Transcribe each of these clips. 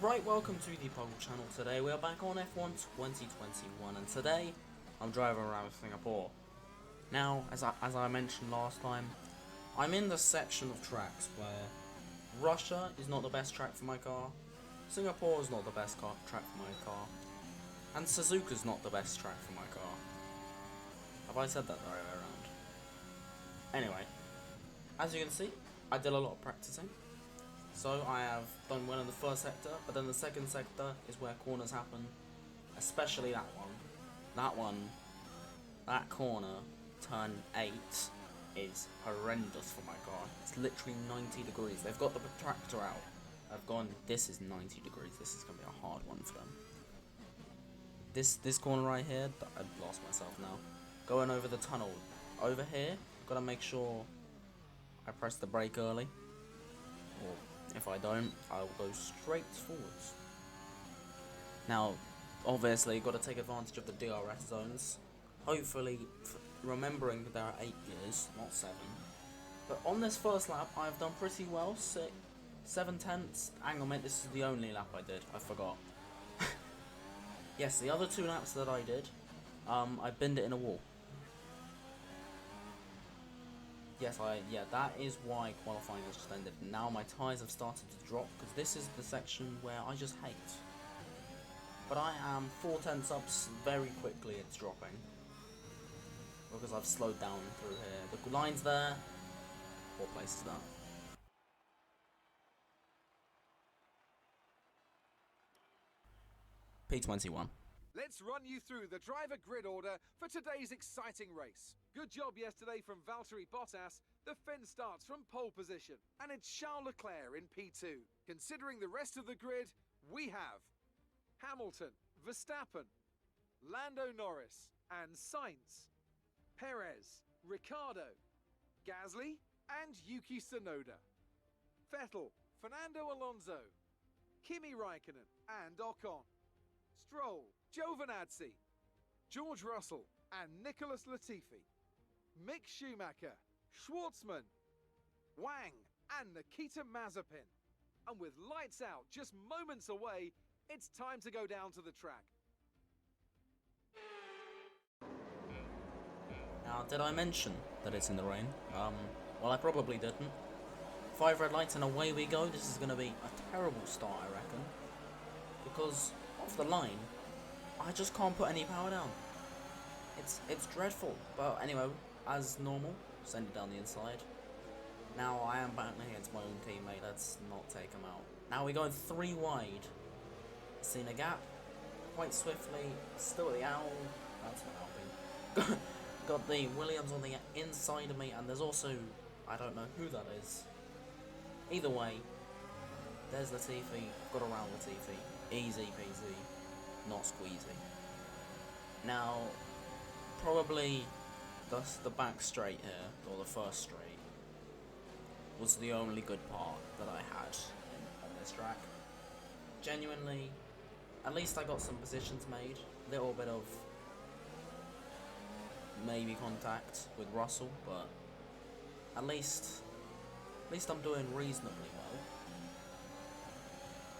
Right, welcome to the Poggle channel. Today we are back on F1 2021 and today I'm driving around Singapore. Now, as I mentioned last time, I'm in the section of tracks where Russia is not the best track for my car, Singapore is not the best track for my car, and Suzuka is not the best track for my car. Have I said that the right way around? Anyway, as you can see, I did a lot of practicing. So I have done well in the first sector, but then the second sector is where corners happen, especially that one. That corner, turn 8, is horrendous for my car. It's literally 90 degrees. They've got the protractor out. I've gone, this is 90 degrees, this is going to be a hard one for them. This corner right here, I've lost myself now. Going over the tunnel. Over here, got to make sure I press the brake early. Or if I don't, I'll go straight forwards. Now, obviously, you've got to take advantage of the DRS zones. Hopefully, remembering that there are 8 gears, not 7. But on this first lap, I've done pretty well. 7/10. Hang on a minute, this is the only lap I did. I forgot. Yes, the other 2 laps that I did, I binned it in a wall. Yes, that is why qualifying has just ended. Now my tyres have started to drop, because this is the section where I just hate. But I am 4/10 ups very quickly, it's dropping. Because I've slowed down through here. The line's there. What place is that? P21. Let's run you through the driver grid order for today's exciting race. Good job yesterday from Valtteri Bottas. The Finn starts from pole position, and it's Charles Leclerc in P2. Considering the rest of the grid, we have Hamilton, Verstappen, Lando Norris, and Sainz, Perez, Ricciardo, Gasly, and Yuki Tsunoda, Vettel, Fernando Alonso, Kimi Raikkonen, and Ocon, Stroll, Giovinazzi, George Russell, and Nicholas Latifi, Mick Schumacher, Schwartzman, Wang, and Nikita Mazepin. And with lights out just moments away, it's time to go down to the track. Now, did I mention that it's in the rain? Well, I probably didn't. 5 red lights and away we go. This is going to be a terrible start, I reckon. Because off the line, I just can't put any power down. It's dreadful. But anyway, as normal, send it down the inside. Now I am battling against my own teammate. Let's not take him out. Now we're going 3 wide. Seen a gap quite swiftly. Still at the owl. That's not helping. Got the Williams on the inside of me, and there's also, I don't know who that is. Either way, there's Latifi. Got around Latifi. Easy peasy, not squeezy. Now, probably the back straight here, or the first straight, was the only good part that I had on this track. Genuinely, at least I got some positions made. Little bit of maybe contact with Russell, but at least I'm doing reasonably well.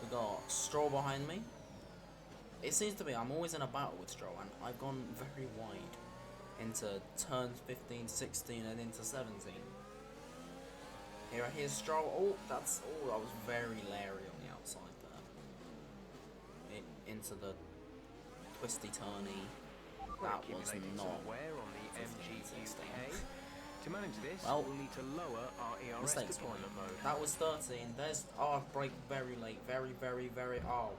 We got Stroll behind me. It seems to be I'm always in a battle with Stroll, and I've gone very wide into turns 15, 16, and into 17. Here's Stroll. That was very Larry on the outside there. Into the twisty turny. That was not wear on the MGUK. To manage this, well, we'll need to lower our ERS mistakes deployment mode. That was 13. There's brake very late. Very, very, very. Oh.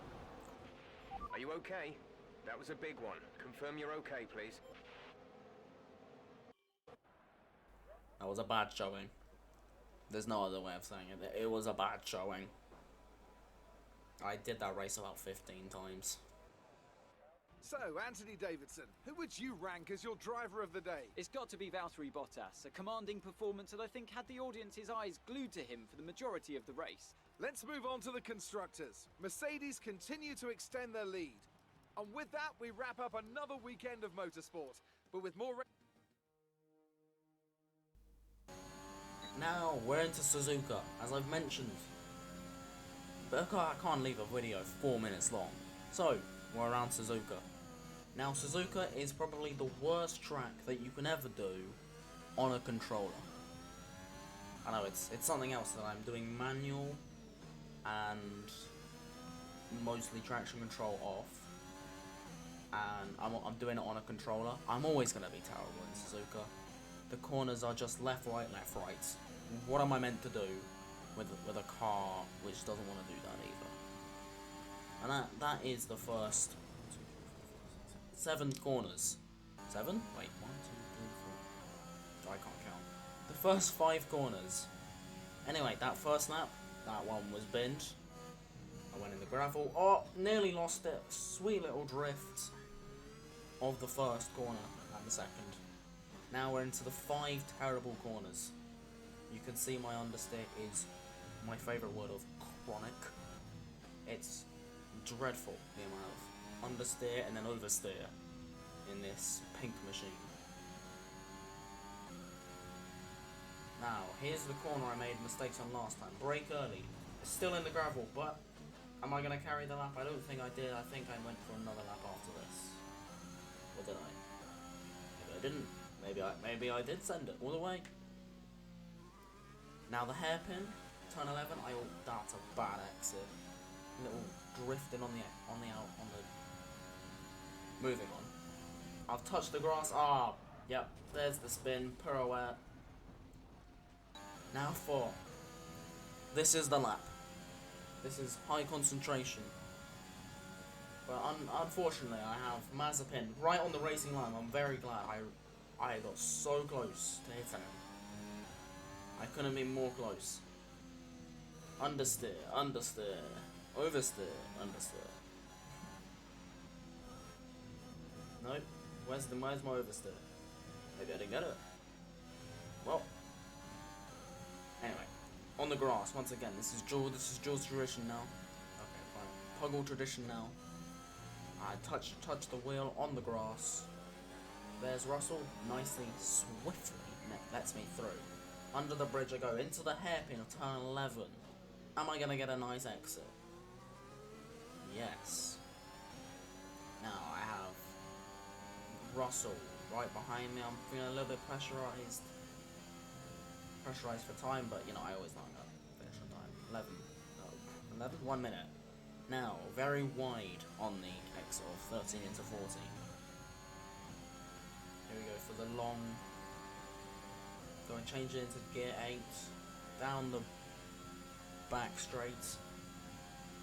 Are you okay? That was a big one. Confirm you're okay, please. That was a bad showing. There's no other way of saying it. It was a bad showing. I did that race about 15 times. So, Anthony Davidson, who would you rank as your driver of the day? It's got to be Valtteri Bottas, a commanding performance that I think had the audience's eyes glued to him for the majority of the race. Let's move on to the constructors. Mercedes continue to extend their lead. And with that, we wrap up another weekend of motorsport. But with more... Now, we're into Suzuka. As I've mentioned, But I can't leave a video 4 minutes long. So, we're around Suzuka. Now, Suzuka is probably the worst track that you can ever do on a controller. I know it's something else that I'm doing manual and mostly traction control off, and I'm doing it on a controller. I'm always going to be terrible in Suzuka. The corners are just left, right. What am I meant to do with a car which doesn't want to do that either? And that is the first 7 corners. 7? Wait, 1, 2, 3, 4. I can't count. The first 5 corners. Anyway, that first lap, that one was binned. I went in the gravel. Oh, nearly lost it. Sweet little drift of the first corner and the second. Now we're into the 5 terrible corners. You can see my understeer is my favourite word of chronic. It's dreadful, the amount of understeer and then oversteer in this pink machine. Now, here's the corner I made mistakes on last time. Brake early. Still in the gravel, but am I going to carry the lap? I don't think I did. I think I went for another lap after this. Or did I? Maybe I didn't. Maybe I did send it all the way. Now the hairpin, turn 11. That's a bad exit. Little drifting on the. Moving on. I've touched the grass. Ah, yep. There's the spin, pirouette. Now 4. This is the lap. This is high concentration. But unfortunately, I have Mazepin right on the racing line. I'm very glad I got so close to hitting him. I couldn't be more close. Understeer, oversteer, understeer. Nope. Where's my oversteer? Maybe I didn't get it. Well. Anyway, on the grass once again. This is Jules tradition now. Okay, fine. Puggle tradition now. I touch the wheel on the grass. There's Russell, nicely, swiftly lets me through. Under the bridge I go, into the hairpin of turn 11. Am I going to get a nice exit? Yes. Now I have Russell right behind me. I'm feeling a little bit pressurized. Pressurized for time, but you know, I always line up. Finish on time. 1 minute. Now, very wide on the exit of 13 into 14. Here we go for the long. Go and change it into gear 8. Down the back straight.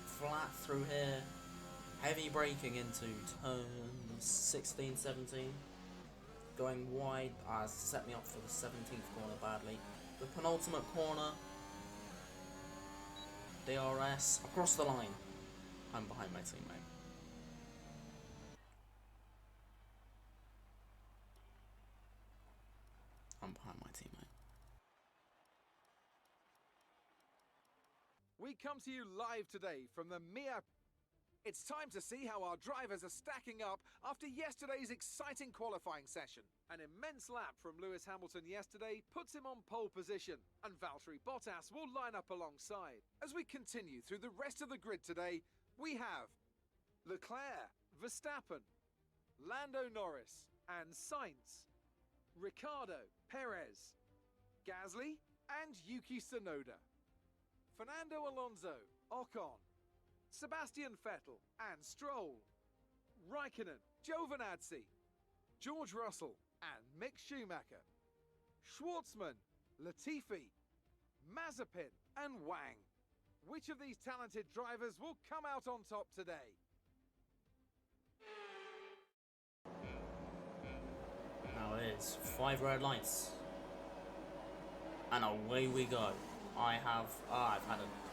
Flat through here. Heavy braking into turn 16, 17. Going wide. Set me up for the 17th corner badly. The penultimate corner. DRS. Across the line. I'm behind my teammate. We come to you live today from the Mia. It's time to see how our drivers are stacking up after yesterday's exciting qualifying session. An immense lap from Lewis Hamilton yesterday puts him on pole position, and Valtteri Bottas will line up alongside. As we continue through the rest of the grid today, we have Leclerc, Verstappen, Lando Norris and Sainz, Ricciardo, Perez, Gasly and Yuki Tsunoda, Fernando Alonso, Ocon, Sebastian Vettel and Stroll, Raikkonen, Giovinazzi, George Russell and Mick Schumacher, Schwartzman, Latifi, Mazepin and Wang. Which of these talented drivers will come out on top today? Now it is 5 red lights. And away we go. I've had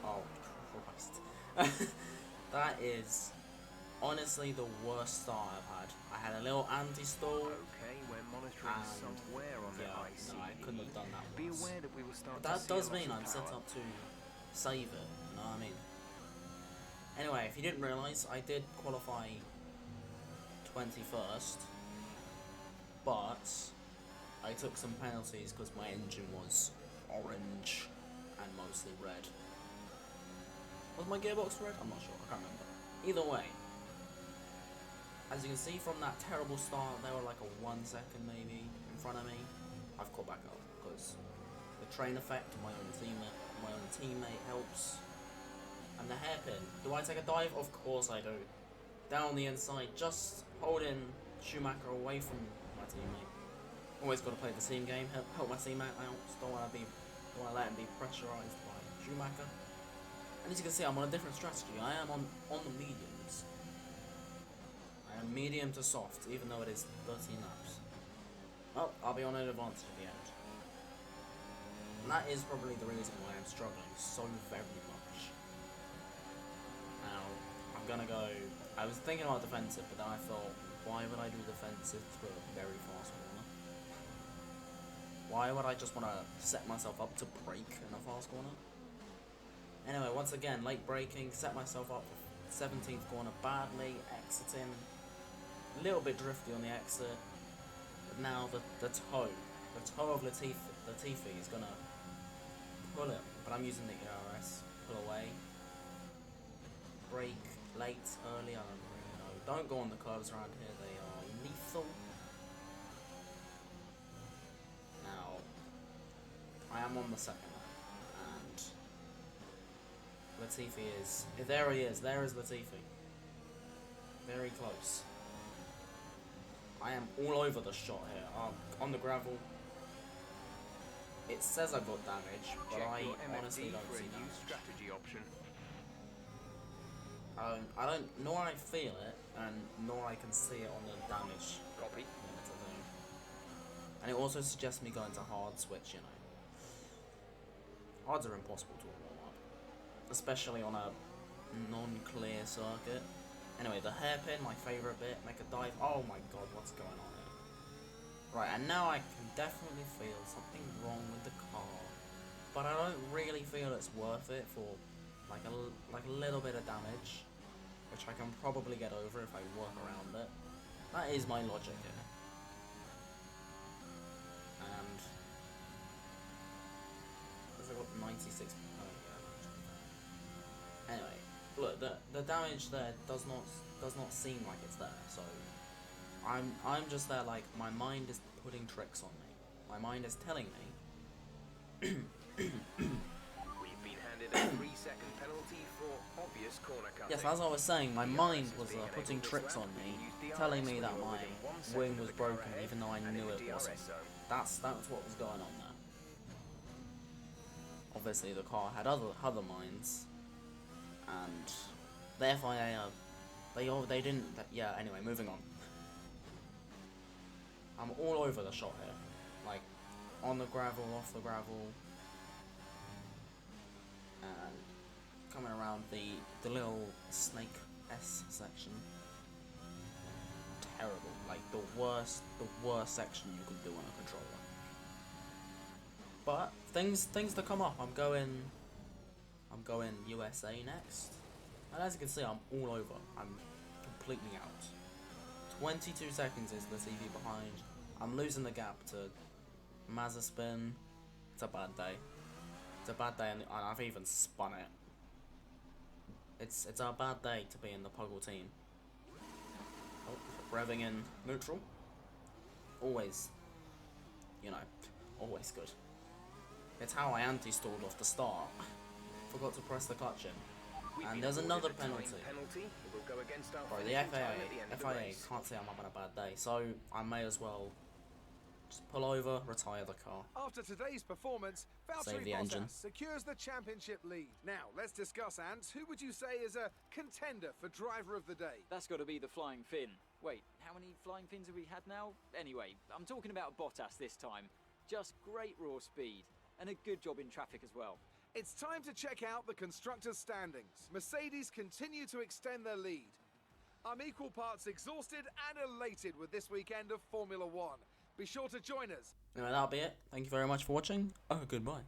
oh Christ. That is honestly the worst start I've had. I had a little anti-stall. Okay, we're monitoring somewhere on the IC. No, I couldn't have done that Be once. aware that we will start But to that see does a loss mean of I'm set power. up to save it, you know what I mean? Anyway, if you didn't realise, I did qualify 21st, but I took some penalties because my engine was orange and mostly red. Was my gearbox red? I'm not sure, I can't remember. Either way, as you can see from that terrible start, they were like a 1 second maybe in front of me. I've caught back up because the train effect of my own teammate helps. And the hairpin. Do I take a dive? Of course I do. Down the inside, just holding Schumacher away from my teammate. Always got to play the team game. Help my teammate out. Don't want to let him be pressurized by Schumacher. And as you can see, I'm on a different strategy. I am on the mediums. I am medium to soft, even though it is 13 laps. Well, I'll be on an advantage at the end. And that is probably the reason why I'm struggling so very much. Now, I'm gonna go... I was thinking about defensive, but then I thought, why would I do defensive through a very fast corner? Why would I just want to set myself up to brake in a fast corner? Anyway, once again, late braking, set myself up for 17th corner badly, exiting, a little bit drifty on the exit, but now the toe of Latifi is gonna pull it, but I'm using the ERS, pull away, brake, late, early, I don't really know. Don't go on the curves around here, they are lethal. Now, I am on the second lap, and Latifi is... There he is. There is Latifi. Very close. I am all over the shot here. On the gravel. It says I've got damage, but Check I your honestly MFD don't for a see new damage. strategy option. Nor I feel it, and nor I can see it on the damage Copy. limiter thing. And it also suggests me going to hard switch, you know. Hards are impossible to warm up, especially on a non-clear circuit. Anyway, the hairpin, my favourite bit, make a dive. Oh my god, what's going on here? Right, and now I can definitely feel something wrong with the car, but I don't really feel it's worth it for like a little bit of damage, which I can probably get over if I work around it. That is my logic here. And I got 96. Oh, yeah. Anyway, look, the damage there does not seem like it's there. So I'm just there like my mind is putting tricks on me. My mind is telling me. We've been handed a 3-second penalty for obvious corner cutting. Yes, as I was saying, my mind was putting tricks on me, telling me that my wing was broken, even though I knew it wasn't. That's what was going on there. Obviously, the car had other minds, and the FIA, they didn't. Yeah. Anyway, moving on. I'm all over the shot here, like on the gravel, off the gravel, and coming around the little Snake S section. Terrible, like the worst section you could do on a controller. But things to come up. I'm going USA next, and as you can see, I'm all over. I'm completely out. 22 seconds is the TV behind. I'm losing the gap to Mazepin. It's a bad day. It's a bad day, and I've even spun it. It's a bad day to be in the Puggle team. Oh, revving in neutral. Always, you know, always good. It's how I anti-stalled off the start. Forgot to press the clutch in. And there's another penalty. It will go against our Bro, the finishing time at the end of the FIA race. can't say I'm having a bad day, so I may as well just pull over, retire the car. After today's performance, Save Valtteri the engine. Bottas secures the championship lead. Now, let's discuss, Ant. Who would you say is a contender for driver of the day? That's got to be the Flying Finn. Wait, how many Flying Fins have we had now? Anyway, I'm talking about Bottas this time. Just great raw speed, and a good job in traffic as well. It's time to check out the constructors' standings. Mercedes continue to extend their lead. I'm equal parts exhausted and elated with this weekend of Formula One. Be sure to join us. Anyway, that'll be it. Thank you very much for watching. Oh, goodbye.